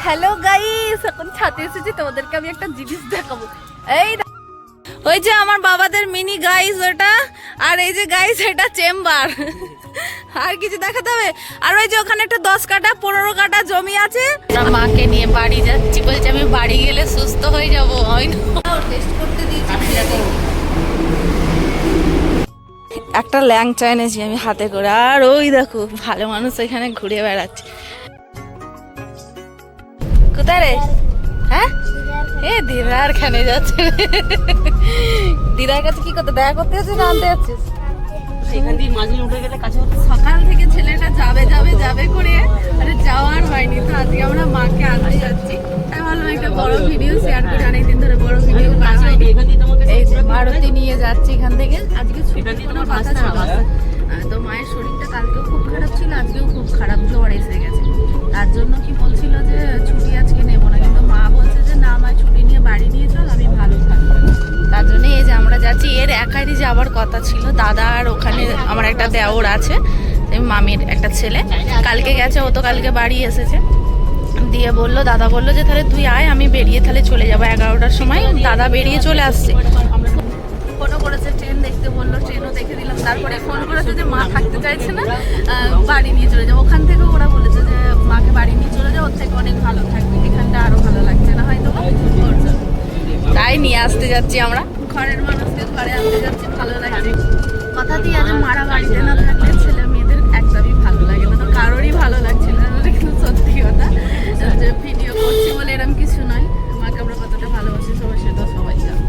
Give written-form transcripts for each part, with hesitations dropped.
Hello guys, এখন ছাদে এসেছি, তোমাদেরকে আমি একটা জিনিস দেখাবো। এই ওই যে আমার বাবাদের মিনি গাইস ওটা, আর এই যে গাইস এটা চেম্বার। আর কিছু দেখাতে হবে? আর ওই যে ওখানে একটা 10 কাঠা 15 কাঠা জমি আছে। মাকে নিয়ে বাড়ি যাচ্ছি, বলছে আমি বাড়ি গেলে সুস্থ হয়ে যাবো। টেস্ট করতে দিয়েছি, একটা ল্যাংচা এনেছি আমি হাতে করে। আর ওই দেখো ভালো মানুষ এখানে ঘুরে বেড়াচ্ছে। কোথায় রে? হ্যাঁ, এ দিদার খানে যাচ্ছে। দিদার কাছে কি করতে, দেখা করতে যাচ্ছিস না আনতে যাচ্ছিস? সকাল থেকে ছেলেটা যাবে যাবে যাবে করে আরে যাওয়ার হয়নি, তো আজকে আমরা মাকে আনতে যাচ্ছি। তাই ভাবলাম একটা বড় ভিডিও শেয়ার করি, অনেকদিন ধরে বড় ভিডিও করা হয়নি। এই যে মারুতি নিয়ে যাচ্ছি এখান থেকে। আজকে ছুটি কোনো কথা ছিল, তো মায়ের শরীরটা কালকেও খুব খারাপ ছিল, আজকেও খুব খারাপ, জ্বর এসে গেছে। তার জন্য কি বলছিল যে ছুটি আজকে নেবো না, কিন্তু মা বলছে যে না মা ছুটি নিয়ে বাড়ি নিয়ে চল, আমি ভালো থাকবো। তার জন্য এই যে আমরা যাচ্ছি। এর একারই যাওয়ার কথা ছিল, দাদা আর ওখানে আমার একটা দেওর আছে, মামির একটা ছেলে, কালকে গেছে, ও তো কালকে বাড়ি এসেছে। দিয়ে বললো, দাদা বললো যে তাহলে তুই আয়, আমি বেরিয়ে তাহলে চলে যাবো 11টার সময়। দাদা বেরিয়ে চলে আসছে। ফোনও করেছে, ট্রেন দেখতে বললো, ট্রেনও দেখে দিলাম। তারপরে ফোন করেছে যে মা থাকতে চাইছে না, বাড়ি নিয়ে চলে যাবো। ওখান থেকে ওরা বলেছে যে মাকে বাড়ি নিয়ে চলে যাও, ওর থেকে অনেক ভালো থাকবে, এখানটা আরো ভালো লাগছে না হয়তো। তাই নিয়ে আসতে যাচ্ছি আমরা, ঘরের মানুষকে ঘরে আনতে যাচ্ছি, ভালো লাগছে। কথা দিয়ে আজ মারা বাড়িতে না থাকলে ছেলে মেয়েদের একদমই ভালো লাগে না, তো কারোরই ভালো লাগছিল না, কিন্তু সত্যি কথা যে ভিডিও করছি বলে এরকম কিছু নয়। মাকে আমরা কতটা ভালোবাসি সবার সেটা সবাই জানে।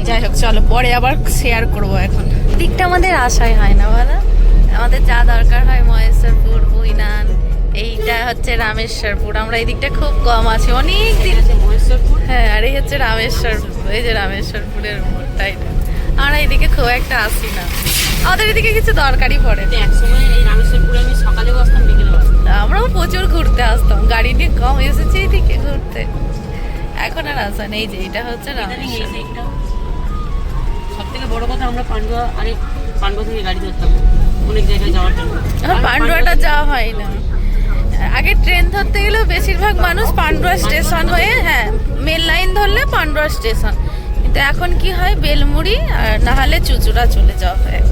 যাই হোক চলো, পরে আবার শেয়ার করবো। এখন দিকটা আমাদের আশাই হয় না বলো, আমাদের যা দরকার হয় মহেশ্বরপুর, বুইনান, এইটা হচ্ছে রামেশ্বরপুর। আমরা এই দিকটা খুব কম আছি, অনেক দিন। হ্যাঁ, আর এই হচ্ছে রামেশ্বরপুর, এই যে রামেশ্বরপুরের মোড়টাই। আমরা এইদিকে খুব একটা আসি না, আমাদের এদিকে কিছু দরকারই পড়ে। আমরাও প্রচুর ঘুরতে আসতাম, গাড়ি নিয়ে কম এসেছি এইদিকে ঘুরতে, এখন আর আসা নেই। যে এটা হচ্ছে রামেশ্বর। সব থেকে বড় কথা, আমরা পান্ডুয়া থেকে গাড়ি ধরতাম অনেক জায়গায় যাওয়ার জন্য। পান্ডুয়াটা যাওয়া হয় না। আগে ট্রেন ধরতে গেলেও বেশিরভাগ মানুষ পান্ডুয়া স্টেশন হয়ে, হ্যাঁ মেন লাইন ধরলে পান্ডুয়া স্টেশন, কিন্তু এখন কি হয় বেলমুড়ি আর না হলে চুচুড়া চলে যাওয়া হয়।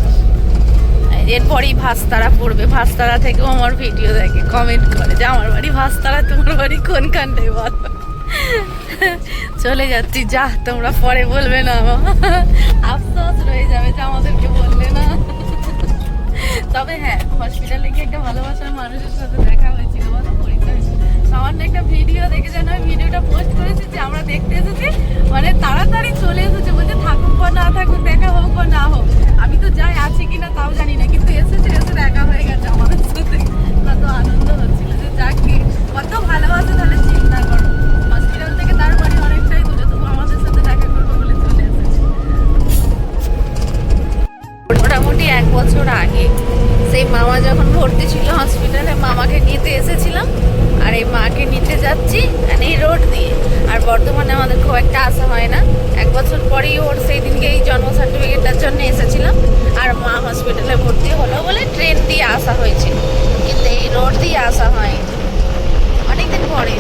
এরপরই ভাস্তারা পড়বে, ভাস্তারা থেকেও আমার ভিডিও দেখে, কমেন্ট করে যে আমার বাড়ি ভাস্তারা, তোমার বাড়ি কোনখানটায় বল। চলে যাচ্ছি, যা তোমরা পরে বলবে না, আফসোস রয়ে যাবে যে আমাদেরকে বললে না। তবে হ্যাঁ, হসপিটালে গিয়ে একটা ভালোবাসার মানুষের সাথে দেখা হয়েছিল, বলো পরিচয়। সামান্য একটা ভিডিও দেখে যেন আমি ভিডিওটা পোস্ট করেছি যে আমরা দেখতে এসেছি, মানে তাড়াতাড়ি চলে এসেছে, বলছে থাকুক বা না থাকুক, দেখা হোক বা না হোক। আমি তো যাই আছি কিনা তাও জানি না, কিন্তু এসেছে, এসে দেখা হয়ে গেছে আমাদের সাথে। কত আনন্দ হচ্ছিল যে যাক কি কত ভালোবাসে, তাহলে চিন্তা করো। হসপিটাল থেকে তার বাড়ি অনেকটাই দূরে, তবু আমাদের সাথে দেখা করবো বলে চলে এসেছে। মোটামুটি 1 বছর আগে সেই মামা যখন ভর্তি ছিল হসপিটালে, মামাকে নিতে এসেছিলাম, আর এই মাকে নিতে যাচ্ছি এই রোড দিয়ে। আর বর্তমানে আমাদের খুব একটা আসা হয় না, 1 বছর পরেই ওর সেই দিনকে এই জন্ম সার্টিফিকেটটার জন্য এসেছিলাম। আর মা হসপিটালে ভর্তি হলো বলে ট্রেন দিয়ে আসা হয়েছিল, কিন্তু এই রোড দিয়ে আসা হয় অনেকদিন পরে।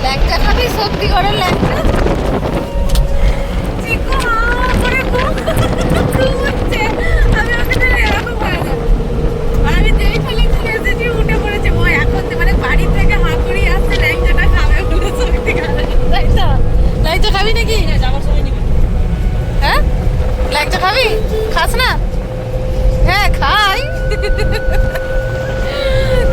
ল্যাংচা খাবি? সত্যি করে ল্যাংচা? আমি ওকে এরকম হয় না, আর আমি যেই ফেলে চলে এসেছি উঠে পড়েছে ও। এখন মানে বাড়ি থেকে হাঁ করিয়ে আসছে ল্যাংচাটা খাবে বলে, সত্যি খাবে। তাই তো, ল্যাংচা খাবি নাকি? হ্যাঁ, ল্যাংচা খাবি? খাস না? হ্যাঁ খাই।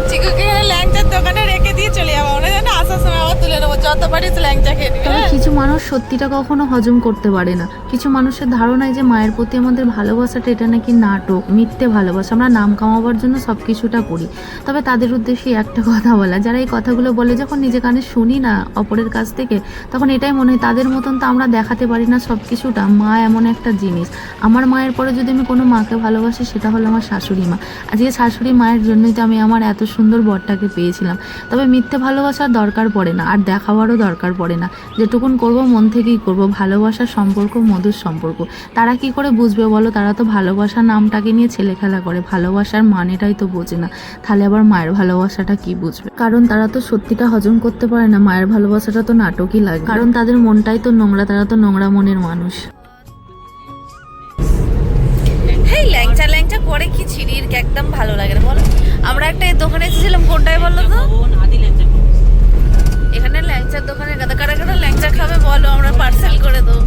চিকুকে ল্যাংচার দোকানে রেখে দিয়ে চলে যাবো আমরা, জানো আসার সময় আবার তুলে নেবো, যত পারিস ল্যাংচা খেয়ে নিবি। তবে কিছু মানুষ সত্যিটা কখনো হজম করতে পারে না। কিছু মানুষের ধারণায় যে মায়ের প্রতি আমাদের ভালোবাসাটা এটা নাকি নাটক, মিথ্যে ভালোবাসা, আমরা নাম কামাবার জন্য সব কিছুটা করি। তবে তাদের উদ্দেশ্যে একটা কথা বলা, যারা এই কথাগুলো বলে যখন নিজে কানে শুনি না অপরের কাছ থেকে, তখন এটাই মনে হয় তাদের মতন তো আমরা দেখাতে পারি না সব কিছুটা। মা এমন একটা জিনিস, আমার মায়ের পরে যদি আমি কোনো মাকে ভালোবাসি সেটা হলো আমার শাশুড়ি মা। আজকে শাশুড়ি মায়ের জন্যই তো আমি আমার এত সুন্দর সুন্দর বরটাকে পেয়েছিলাম। তবে মিথ্যে ভালোবাসার দরকার পড়ে না, আর দেখাবারও দরকার পড়ে না। যেটুকুন করব মন থেকেই করব। ভালোবাসার সম্পর্ক মধুর সম্পর্ক। তারা কি করে বুঝবে বলো? তারা তো ভালোবাসার নামটাকে নিয়ে ছেলে খেলা করে, ভালোবাসার মানেটাই তো বোঝে না। তাহলে আবার মায়ের ভালোবাসাটা কি বুঝবে? কারণ তারা তো সত্যিটা হজম করতে পারে না। মায়ের ভালোবাসাটা তো নাটকই লাগে, কারণ তাদের মনটাই তো নোংরা, তারা তো নোংরা মনের মানুষ। এই ল্যাংচা ল্যাংচা করে কি ছিড়ির একদম ভালো লাগে না বলো। আমরা একটা এই দোকানে এসেছিলাম, কোনটায় বলো তো? আদি ল্যাংচা খাবো। এখানে ল্যাংচার দোকানে কারা কারা ল্যাংচা খাবে বলো, আমরা পার্সেল করে দেবো।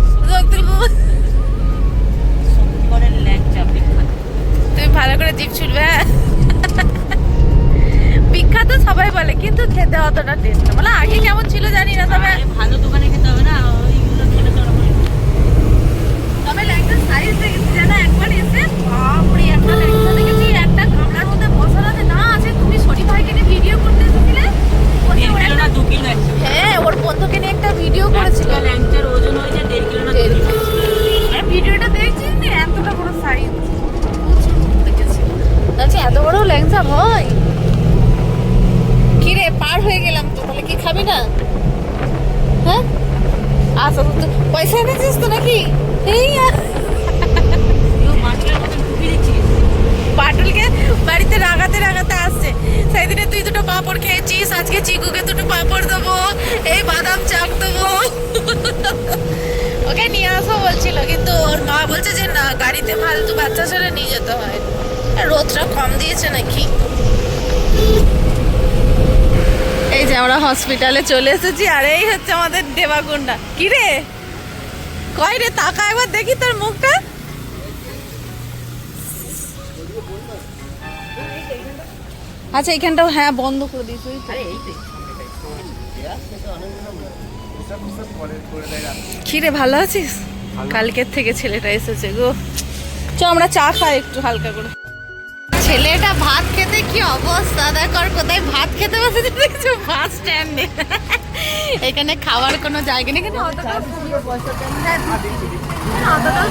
শক্তিগড়ের ল্যাংচা বিখ্যাত। তুমি ভালো করে জিভ ছুটবে, হ্যাঁ? বিখ্যাত সবাই বলে, কিন্তু খেতে অতটা টেস্ট না। মানে আগে কেমন ছিল জানি না, তবে ভালো দোকানে খেতে হবে না, ওইগুলো খেলে তো তবে ল্যাংচার সাইজ দেখেছি জানো একবার এসে, বাপরে একটা ল্যাংচা দেখেছি একটা গামলার মধ্যে বসানো আছে। না আছে, তুমি শরীফ ভাইকে নিয়ে ভিডিও করতে এসেছিলে? বলছে ওর একটা 2 কিলো একটা। হ্যাঁ, ওর বন্ধুকে নিয়ে একটা ভিডিও করেছিল। ল্যাংচার ওজন হয়েছে 1.5 কিলো না 2 কিলো। আর ভিডিওটা দেখছিস না, এতটা বড় সাইজ দেখেছি। আচ্ছা, এত বড় ল্যাংচা হয়? কি রে, পার হয়ে গেলাম তো, তাহলে কি খাবি না? হ্যাঁ, আচ্ছা তো পয়সা এনেছিস তো নাকি? এই পাটুলকে বাড়িতে রাগাতে রাগাতে আসছে। সেদিনে তুই দুটো পাঁপড় খেয়েছিস, আজকে চিকুকে দুটো পাঁপড় দেবো, এই বাদাম চাক দেবো। ওকে নিয়ে আসবো বলছিল, কিন্তু ওর মা বলছে যে না, গাড়িতে ফালতু বাচ্চা ছেড়ে নিয়ে যেতে হয়। রোদটা কম দিয়েছে নাকি। এই যে আমরা হসপিটালে চলে এসেছি, আর এই হচ্ছে আমাদের দেবাগুন্ডা। কি রে, কয় রে, তাকা একবার দেখি তোর মুখটা। আচ্ছা, এখানটাও হ্যাঁ বন্ধ করে দিয়েছি। কি রে, ভালো আছিস? কালকের থেকে ছেলেটা এসেছে গো। চ আমরা চা খাই একটু হালকা করে। ছেলেটা ভাত খেতে কি অবস্থা দেখো, কোথায় ভাত খেতে বসেছে দেখছো? বাস স্ট্যান্ডে। এখানে খাওয়ার কোনো জায়গা নেই, এখানে অতটা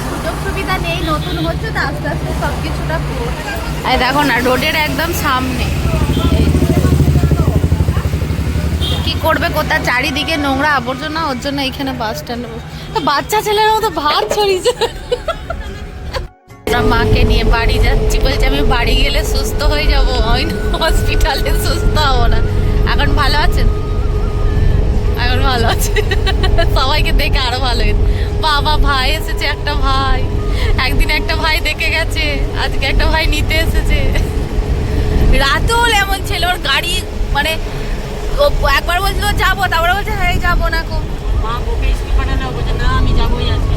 সুযোগ সুবিধা নেই, নতুন হচ্ছে তো, আস্তে আস্তে সবকিছুটা এই দেখো না, রোডের একদম সামনে। কি করবে, কোথায় চারিদিকে নোংরা আবর্জনা, ওর জন্য এখানে বাস স্ট্যান্ডে বাচ্চা ছেলের মতো ভাত ছড়িয়েছে। আমরা মাকে নিয়ে বাড়ি যাচ্ছি, বলছি আমি বাড়ি গেলে সুস্থ হয়ে যাবো, আমি হসপিটালে সুস্থ হবো না। এখন ভালো আছেন? এখন ভালো আছে, সবাইকে দেখে আরো ভালো হয়েছে। বাবা, ভাই এসেছে, একটা ভাই, একদিন একটা ভাই দেখে গেছে, আজকে একটা ভাই নিতে এসেছে। রাতুল এমন ছিল, ওর গাড়ি মানে ও একবার বলছিল যাবো, তারপরে বলছে হ্যাঁ যাবো না। মা ওকে স্কুল পাঠানো, বলছে না আমি যাবোই আজকে।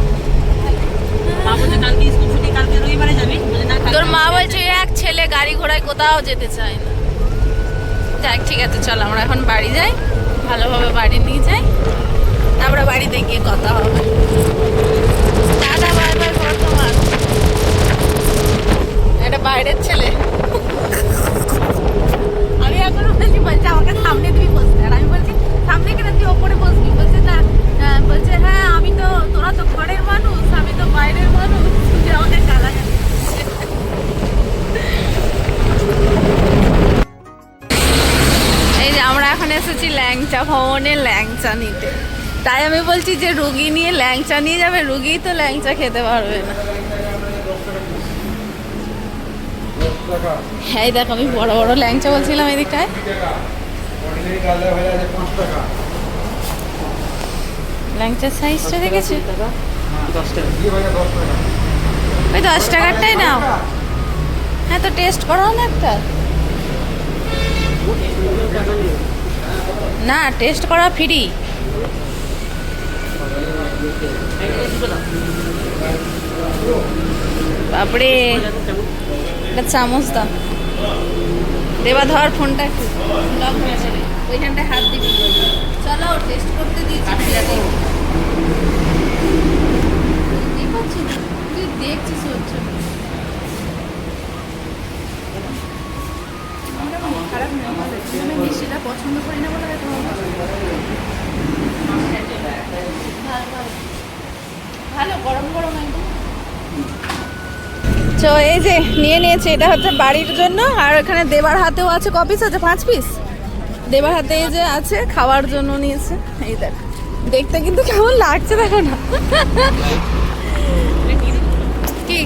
মা বলছে কালকে স্কুল ছুটি, কালকে রবিবারে যাবি? বলে না। তোর মা বলছে এক ছেলে গাড়ি ঘোড়ায় কোথাও যেতে চায় না। যাক, ঠিক আছে, চল আমরা এখন বাড়ি যাই, ভালোভাবে বাড়ি নিয়ে যাই, তারপরে বাড়িতে গিয়ে কথা হবে। দাদা বাই বাই বর্তমান। এটা বাইরের ছেলে। আমি এখন বলছি আমাকে সামনে তুই বসতে, আর আমি বলছি সামনে কেন, তুই ওপরে বসবি? বলছে না, বলছে হ্যাঁ আমি তো, তোরা তো ঘরের মানুষ, আমি তো বাইরের মানুষ, তুই আমাকে গালাগালি। এই যে আমরা এখন এসেছি ল্যাংচা ভবনে ল্যাংচা নিতে। তাই আমি বলছি যে রুগী নিয়ে ল্যাংচা নিয়ে যাবে, রুগী তো ল্যাংচা খেতে পারবে না। হ্যাঁ দেখো, আমি বড় বড় ল্যাংচা বলছিলাম এদিকটায়। ল্যাংচার সাইজটা দেখেছি, ওই 10 টাকারটাই নাও। হ্যাঁ তো টেস্ট করাও না একটা। না, টেস্ট করা ফ্রি। বাপরে, একটা চামচ দাও। দেবা ধর ফোনটা, ওইখানটায় হাত দিবি। চলো টেস্ট করতে দিয়েছি। তুই দেখছিস হচ্ছে খারাপ না, আমি মিষ্টিটা পছন্দ করি না বলে ভালো ভালো, গরম গরম একদম। তো এই যে নিয়ে নিয়েছে, এটা হচ্ছে বাড়ির জন্য। আর এখানে দেবার হাতেও আছে, ক পিস আছে? 5 পিস। দেবার হাতে এই যে আছে, খাওয়ার জন্য নিয়েছে। এই দেখ, দেখতে কিন্তু কেমন লাগছে দেখো না। কি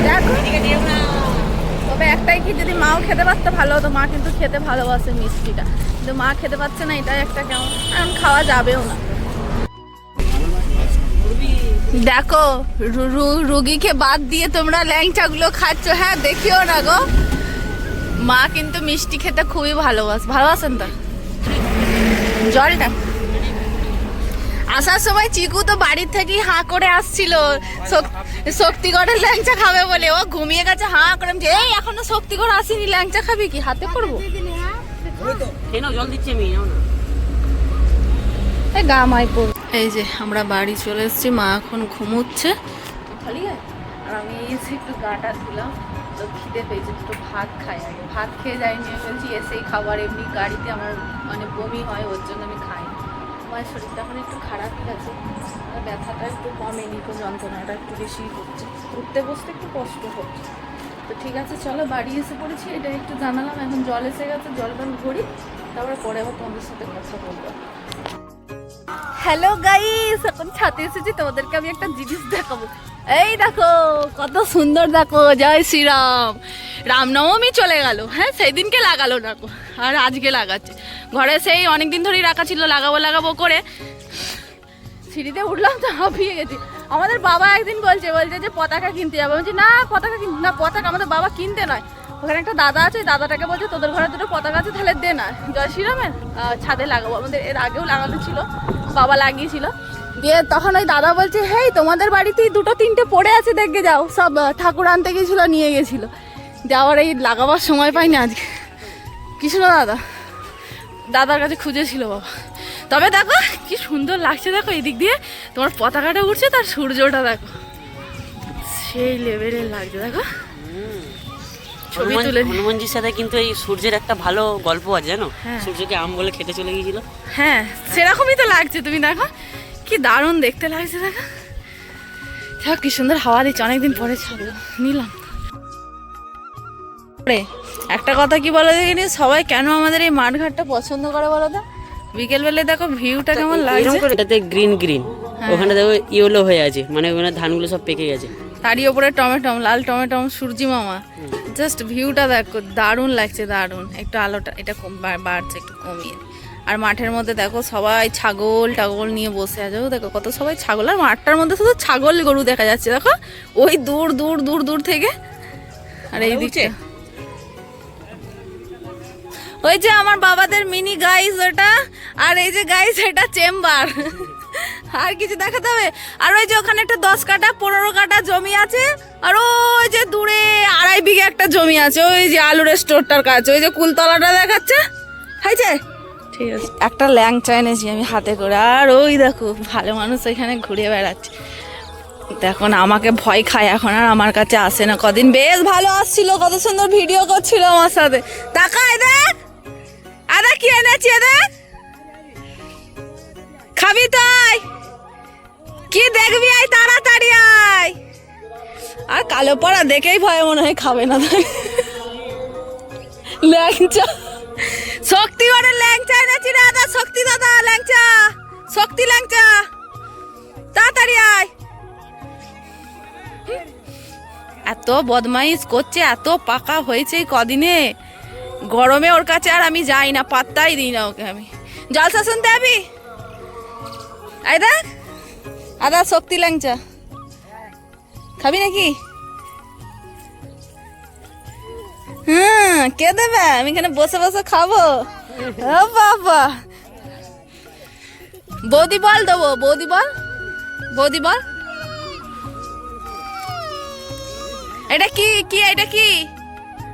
দেখো, তবে একটাই কি, যদি মাও খেতে পারতো ভালো হতো। মা কিন্তু খেতে ভালোবাসে মিষ্টিটা, কিন্তু মা খেতে পাচ্ছে না, এটাই একটা কেমন, এখন খাওয়া যাবেও না। দেখো রুগীকে বাদ দিয়ে তোমরা ল্যাংচাগুলো খাচ্ছ। হ্যাঁ দেখিও না গো, মা কিন্তু মিষ্টি খেতে খুবই ভালোবাসেন তো। জলটা আসার সময় চিকু তো বাড়ির থেকেই হাঁ করে আসছিল শক্তিগড়ের ল্যাংচা খাবে বলে। ও ঘুমিয়ে গেছে হাঁ করে, এই এখনো শক্তিগড় আসেনি, ল্যাংচা খাবি কি? হাতে করবো, জল দিচ্ছি আমি। গা মাই পড়। এই যে আমরা বাড়ি চলে এসেছি, মা এখন ঘুমোচ্ছে। আর আমি এসে একটু গাটা ধুলাম, তো খিদে পেয়েছে, দুটো ভাত খাই। আগে ভাত খেয়ে যাইনি, বলছি এসেই খাবার। এমনি গাড়িতে আমার মানে বমি হয়, ওর জন্য আমি খাই। আমার শরীরটা এখন একটু খারাপই আছে, ব্যথাটা একটু কমেনি, তো যন্ত্রণাটা একটু বেশি হচ্ছে, উঠতে বসতে একটু কষ্ট হচ্ছে। তো ঠিক আছে চলো, বাড়ি এসে পড়েছি, এটা একটু জানালাম। এখন জল এসে গেছে, জলটা ভরি, তারপরে পরে আবার তোমাদের সাথে কথা বলবো। হ্যালো গাইস, এখন ছাদে এসেছি, তোমাদেরকে আমি একটা জিনিস দেখাবো। এই দেখো কত সুন্দর, দেখো। জয় শ্রীরাম। রামনবমী চলে গেল, হ্যাঁ সেই দিনকে লাগালো না, আর আজকে লাগাচ্ছে। ঘরে সেই অনেকদিন ধরেই রাখা ছিল, লাগাবো করে সিঁড়িতে উঠলাম তো হাঁপিয়ে গেছি। আমাদের বাবা একদিন বলছে যে পতাকা কিনতে যাবো। বলছি না, পতাকা না, পতাকা আমাদের বাবা কিনতে নয়। ওখানে একটা দাদা আছে, দাদাটাকে বলছে তোদের ঘরে দুটো পতাকা আছে, তাহলে দে না, জয় শ্রীরামের ছাদে লাগাবো। আমাদের এর আগেও লাগানো ছিল, বাবা লাগিয়েছিল। দিয়ে তখন ওই দাদা বলছে, হেই তোমাদের বাড়িতেই 2-3টে পড়ে আছে, দেখে যাও। সব ঠাকুর আনতে গেছিল, নিয়ে গেছিলো। যাওয়ার এই লাগাবার সময় পাইনি আজকে। কিছু না, দাদার কাছে খুঁজেছিল বাবা। তবে দেখো কি সুন্দর লাগছে, দেখো এদিক দিয়ে তোমার পতাকাটা উঠছে, তার সূর্যটা দেখো সেই লেভেলের লাগছে। দেখো ছবি তুলে। হনুমানজির সাথে কিন্তু এই সূর্যের একটা ভালো গল্প আছে জানো। সূর্যকে আম বলে খেতে চলে গিয়েছিল। হ্যাঁ সেরকমই তো লাগছে, তুমি দেখো কি দারুণ দেখতে লাগছে। দেখো কি সুন্দর হাওয়া দিচ্ছে, অনেকদিন পরে ছাড়লো নিলাম। একটা কথা কি বলো দেখিনি, সবাই কেন আমাদের এই মাঠঘাটটা পছন্দ করে বলো তো? বিকেল বেলায় দেখো ভিউটা কেমন লাগছে। এটাতে গ্রিন ওখানে দেখো ইয়েলো হয়ে আছে, মানে ওখানে ধানগুলো সব পেকে গেছে। তারই ওপরে টমেটম, লাল টমেটম, সূর্যি মামা। জাস্ট ভিউটা দেখো, দারুণ লাগছে, দারুণ। একটু আলোটা এটা বাড়ছে, একটু কমিয়ে। আর মাঠের মধ্যে দেখো সবাই ছাগল নিয়ে বসে আছে। দেখো কত সবাই ছাগল, আর মাঠটার মধ্যে শুধু ছাগল গরু দেখা যাচ্ছে। দেখো ওই দূর থেকে। আর এই দিকে ওই যে আমার বাবাদের মিনি গাইস ওটা, আর এই যে গাইস এটা চেম্বার। আর কিছু দেখাতে হবে? আর ওই যে ওখানে একটা 10 কাঠা 15 কাঠা জমি আছে, আর ওই যে দূরে 2.5 বিঘা একটা জমি আছে, ওই যে আলুর স্টোরটার কাছে, ওই যে কুলতলাটা দেখাচ্ছে। হয়েছে, ঠিক আছে। একটা ল্যাংচা এনেছি আমি হাতে করে। আর ওই দেখো ভালো মানুষ এখানে ঘুরে বেড়াচ্ছে। দেখো না, আমাকে ভয় খায় এখন, আর আমার কাছে আসে না। কদিন বেশ ভালো আসছিল, কত সুন্দর ভিডিও করছিল আমার সাথে। তাকায় দেখ, আদা কি এনেছি, দেখ খাবি তাই কি দেখবি, আয় তাড়াতাড়ি আয়। আর কালো পড়া দেখেই ভয় মনে হয় খাবে না। ল্যাংচা, শক্তিগড়ের ল্যাংচা এনেছি রে দাদা, শক্তি দাদা ল্যাংচা, শক্তি ল্যাংচা, তাড়াতাড়ি আয়। এত বদমাইশ করছে, এত পাকা হয়েছে কদিনে। গরমে ওর কাছে আর আমি যাই না, পাত্তাই দিই না ওকে আমি। জলসা শুনতে যাবি? আয় দেখ আদা, শক্তি ল্যাংচা খাবি নাকি? কে দেবে? আমি এখানে বসে বসে খাবো। বাবা, বৌদি বল দেবো, বৌদি বল। এটা কি এটা কি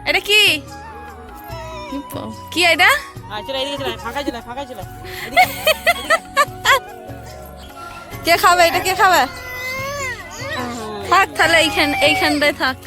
এটা কি এটা? কে খাবে এটা? কে খাবে? থাক তাহলে এইখানটায় থাক।